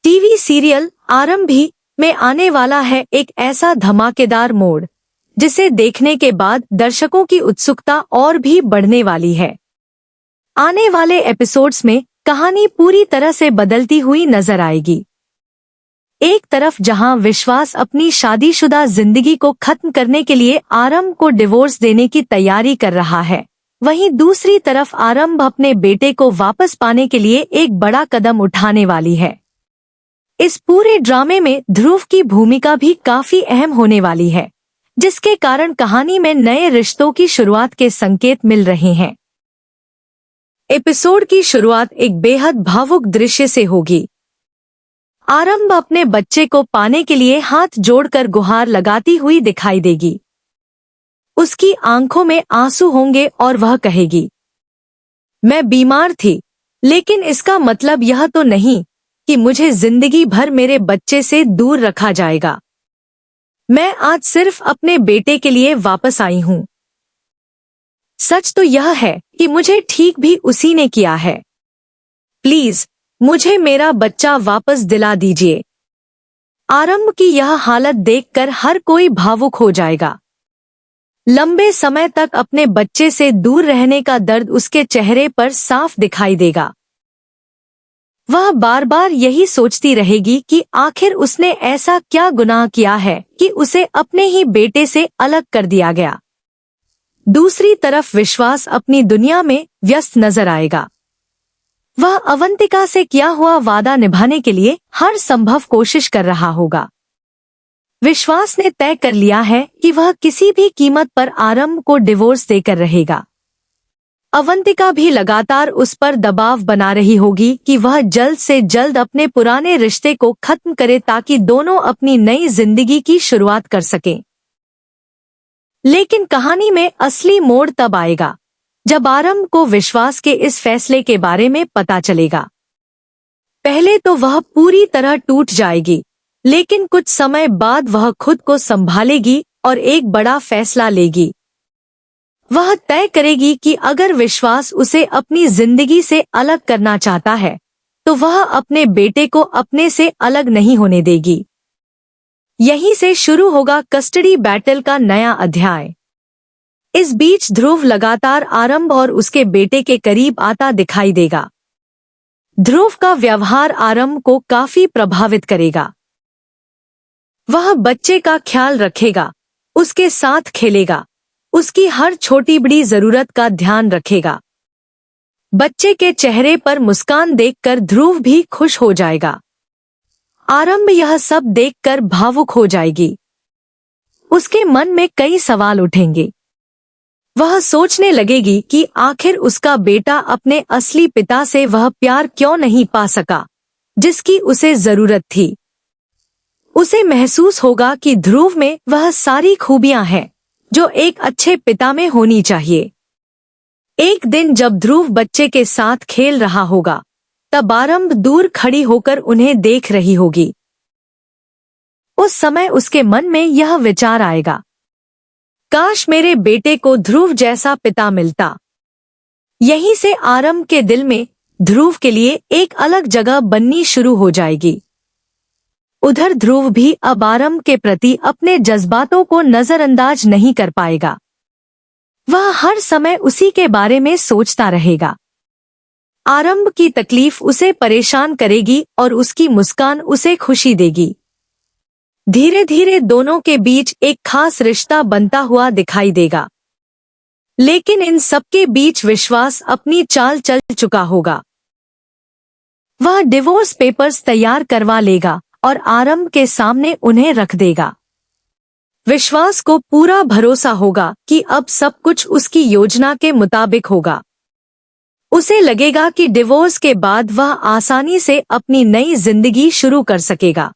TV serial आरंभी में आने वाला है एक ऐसा धमाकेदार मोड़ जिसे देखने के बाद दर्शकों की उत्सुकता और भी बढ़ने वाली है। आने वाले एपिसोड्स में कहानी पूरी तरह से बदलती हुई नजर आएगी। एक तरफ जहां विश्वास अपनी शादीशुदा जिंदगी को खत्म करने के लिए आरंभ को डिवोर्स देने की तैयारी कर रहा है, वहीं दूसरी तरफ आरंभ अपने बेटे को वापस पाने के लिए एक बड़ा कदम उठाने वाली है। इस पूरे ड्रामे में ध्रुव की भूमिका भी काफी अहम होने वाली है, जिसके कारण कहानी में नए रिश्तों की शुरुआत के संकेत मिल रहे हैं। एपिसोड की शुरुआत एक बेहद भावुक दृश्य से होगी। आरंभ अपने बच्चे को पाने के लिए हाथ जोड़कर गुहार लगाती हुई दिखाई देगी। उसकी आंखों में आंसू होंगे और वह कहेगी, मैं बीमार थी, लेकिन इसका मतलब यह तो नहीं कि मुझे जिंदगी भर मेरे बच्चे से दूर रखा जाएगा। मैं आज सिर्फ अपने बेटे के लिए वापस आई हूँ। सच तो यह है कि मुझे ठीक भी उसी ने किया है। प्लीज मुझे मेरा बच्चा वापस दिला दीजिए। आरंभ की यह हालत देखकर हर कोई भावुक हो जाएगा। लंबे समय तक अपने बच्चे से दूर रहने का दर्द उसके चेहरे पर साफ दिखाई देगा। वह बार बार यही सोचती रहेगी कि आखिर उसने ऐसा क्या गुनाह किया है कि उसे अपने ही बेटे से अलग कर दिया गया। दूसरी तरफ विश्वास अपनी दुनिया में व्यस्त नजर आएगा। वह अवंतिका से किया हुआ वादा निभाने के लिए हर संभव कोशिश कर रहा होगा। विश्वास ने तय कर लिया है कि वह किसी भी कीमत पर आरंभ को डिवोर्स देकर रहेगा। अवंतिका भी लगातार उस पर दबाव बना रही होगी कि वह जल्द से जल्द अपने पुराने रिश्ते को खत्म करे ताकि दोनों अपनी नई जिंदगी की शुरुआत कर सकें। लेकिन कहानी में असली मोड़ तब आएगा जब आरंभ को विश्वास के इस फैसले के बारे में पता चलेगा। पहले तो वह पूरी तरह टूट जाएगी, लेकिन कुछ समय बाद वह खुद को संभालेगी और एक बड़ा फैसला लेगी। वह तय करेगी कि अगर विश्वास उसे अपनी जिंदगी से अलग करना चाहता है, तो वह अपने बेटे को अपने से अलग नहीं होने देगी। यहीं से शुरू होगा कस्टडी बैटल का नया अध्याय। इस बीच ध्रुव लगातार आरंभ और उसके बेटे के करीब आता दिखाई देगा। ध्रुव का व्यवहार आरंभ को काफी प्रभावित करेगा। वह बच्चे का ख्याल रखेगा, उसके साथ खेलेगा, उसकी हर छोटी बड़ी जरूरत का ध्यान रखेगा। बच्चे के चेहरे पर मुस्कान देखकर ध्रुव भी खुश हो जाएगा। आरंभ यह सब देखकर भावुक हो जाएगी। उसके मन में कई सवाल उठेंगे। वह सोचने लगेगी कि आखिर उसका बेटा अपने असली पिता से वह प्यार क्यों नहीं पा सका जिसकी उसे जरूरत थी। उसे महसूस होगा कि ध्रुव में वह सारी खूबियां हैं जो एक अच्छे पिता में होनी चाहिए। एक दिन जब ध्रुव बच्चे के साथ खेल रहा होगा, तब आरंभ दूर खड़ी होकर उन्हें देख रही होगी। उस समय उसके मन में यह विचार आएगा, काश मेरे बेटे को ध्रुव जैसा पिता मिलता। यहीं से आरंभ के दिल में ध्रुव के लिए एक अलग जगह बननी शुरू हो जाएगी। उधर ध्रुव भी अब आरंभ के प्रति अपने जज्बातों को नजरअंदाज नहीं कर पाएगा। वह हर समय उसी के बारे में सोचता रहेगा। आरंभ की तकलीफ उसे परेशान करेगी और उसकी मुस्कान उसे खुशी देगी। धीरे धीरे दोनों के बीच एक खास रिश्ता बनता हुआ दिखाई देगा। लेकिन इन सबके बीच विश्वास अपनी चाल चल चुका होगा। वह डिवोर्स पेपर्स तैयार करवा लेगा और आरंभ के सामने उन्हें रख देगा। विश्वास को पूरा भरोसा होगा कि अब सब कुछ उसकी योजना के मुताबिक होगा। उसे लगेगा कि डिवोर्स के बाद वह आसानी से अपनी नई जिंदगी शुरू कर सकेगा।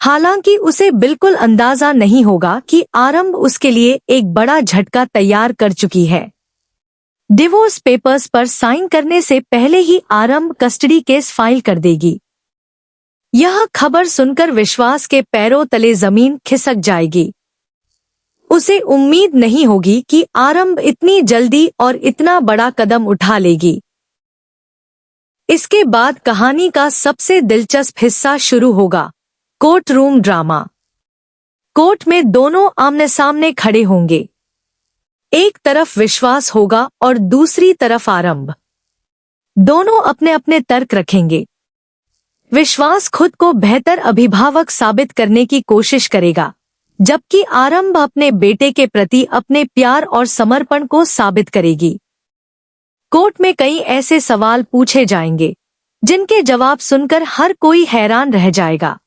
हालांकि उसे बिल्कुल अंदाजा नहीं होगा कि आरंभ उसके लिए एक बड़ा झटका तैयार कर चुकी है। डिवोर्स पेपर्स पर साइन करने से पहले ही आरंभ कस्टडी केस फाइल कर देगी। यह खबर सुनकर विश्वास के पैरों तले जमीन खिसक जाएगी। उसे उम्मीद नहीं होगी कि आरंभ इतनी जल्दी और इतना बड़ा कदम उठा लेगी। इसके बाद कहानी का सबसे दिलचस्प हिस्सा शुरू होगा, कोर्ट रूम ड्रामा। कोर्ट में दोनों आमने सामने खड़े होंगे। एक तरफ विश्वास होगा और दूसरी तरफ आरंभ। दोनों अपने अपने तर्क रखेंगे। विश्वास खुद को बेहतर अभिभावक साबित करने की कोशिश करेगा, जबकि आरंभ अपने बेटे के प्रति अपने प्यार और समर्पण को साबित करेगी। कोर्ट में कई ऐसे सवाल पूछे जाएंगे जिनके जवाब सुनकर हर कोई हैरान रह जाएगा।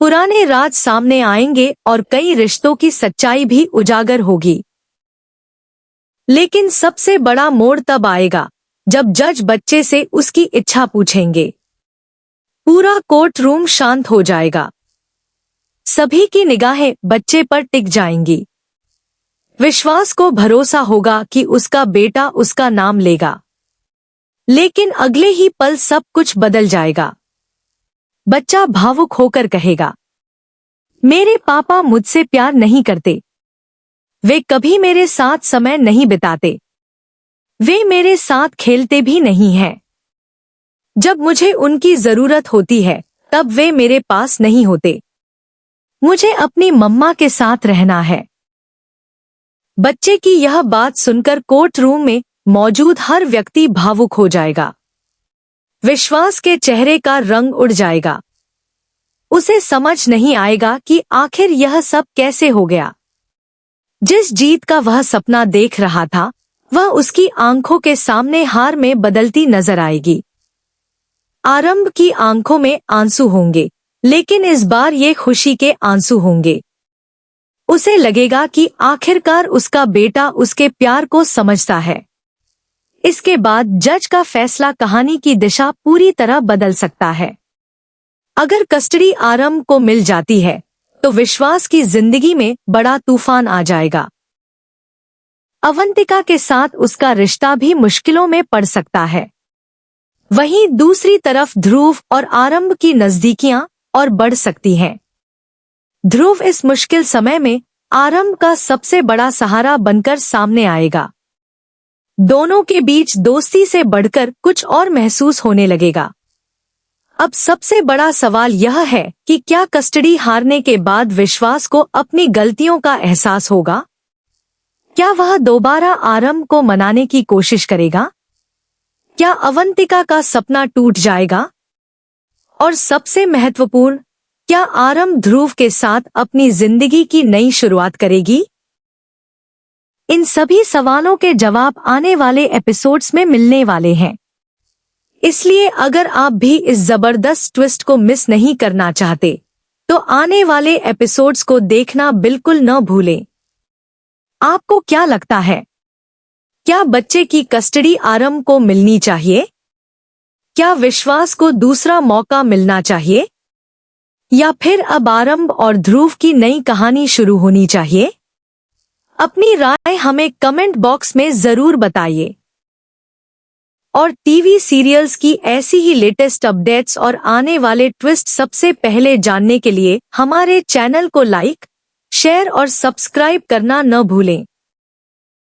पुराने राज सामने आएंगे और कई रिश्तों की सच्चाई भी उजागर होगी। लेकिन सबसे बड़ा मोड़ तब आएगा जब जज बच्चे से उसकी इच्छा पूछेंगे। पूरा कोर्ट रूम शांत हो जाएगा। सभी की निगाहें बच्चे पर टिक जाएंगी। विश्वास को भरोसा होगा कि उसका बेटा उसका नाम लेगा, लेकिन अगले ही पल सब कुछ बदल जाएगा। बच्चा भावुक होकर कहेगा, मेरे पापा मुझसे प्यार नहीं करते। वे कभी मेरे साथ समय नहीं बिताते। वे मेरे साथ खेलते भी नहीं हैं। जब मुझे उनकी जरूरत होती है तब वे मेरे पास नहीं होते। मुझे अपनी मम्मा के साथ रहना है। बच्चे की यह बात सुनकर कोर्ट रूम में मौजूद हर व्यक्ति भावुक हो जाएगा। विश्वास के चेहरे का रंग उड़ जाएगा। उसे समझ नहीं आएगा कि आखिर यह सब कैसे हो गया। जिस जीत का वह सपना देख रहा था, वह उसकी आंखों के सामने हार में बदलती नजर आएगी। आरंभ की आंखों में आंसू होंगे, लेकिन इस बार ये खुशी के आंसू होंगे। उसे लगेगा कि आखिरकार उसका बेटा उसके प्यार को समझता है। इसके बाद जज का फैसला कहानी की दिशा पूरी तरह बदल सकता है। अगर कस्टडी आरंभ को मिल जाती है तो विश्वास की जिंदगी में बड़ा तूफान आ जाएगा। अवंतिका के साथ उसका रिश्ता भी मुश्किलों में पड़ सकता है। वहीं दूसरी तरफ ध्रुव और आरंभ की नजदीकियां और बढ़ सकती हैं। ध्रुव इस मुश्किल समय में आरंभ का सबसे बड़ा सहारा बनकर सामने आएगा। दोनों के बीच दोस्ती से बढ़कर कुछ और महसूस होने लगेगा। अब सबसे बड़ा सवाल यह है कि क्या कस्टडी हारने के बाद विश्वास को अपनी गलतियों का एहसास होगा? क्या वह दोबारा आरंभ को मनाने की कोशिश करेगा? क्या अवंतिका का सपना टूट जाएगा? और सबसे महत्वपूर्ण, क्या आरंभ ध्रुव के साथ अपनी जिंदगी की नई शुरुआत करेगी? इन सभी सवालों के जवाब आने वाले एपिसोड्स में मिलने वाले हैं। इसलिए अगर आप भी इस जबरदस्त ट्विस्ट को मिस नहीं करना चाहते, तो आने वाले एपिसोड्स को देखना बिल्कुल न भूलें। आपको क्या लगता है? क्या बच्चे की कस्टडी आरंभ को मिलनी चाहिए? क्या विश्वास को दूसरा मौका मिलना चाहिए? या फिर अब आरंभ और ध्रुव की नई कहानी शुरू होनी चाहिए? अपनी राय हमें कमेंट बॉक्स में जरूर बताइए। और टीवी सीरियल्स की ऐसी ही लेटेस्ट अपडेट्स और आने वाले ट्विस्ट सबसे पहले जानने के लिए हमारे चैनल को लाइक, शेयर और सब्सक्राइब करना न भूलें।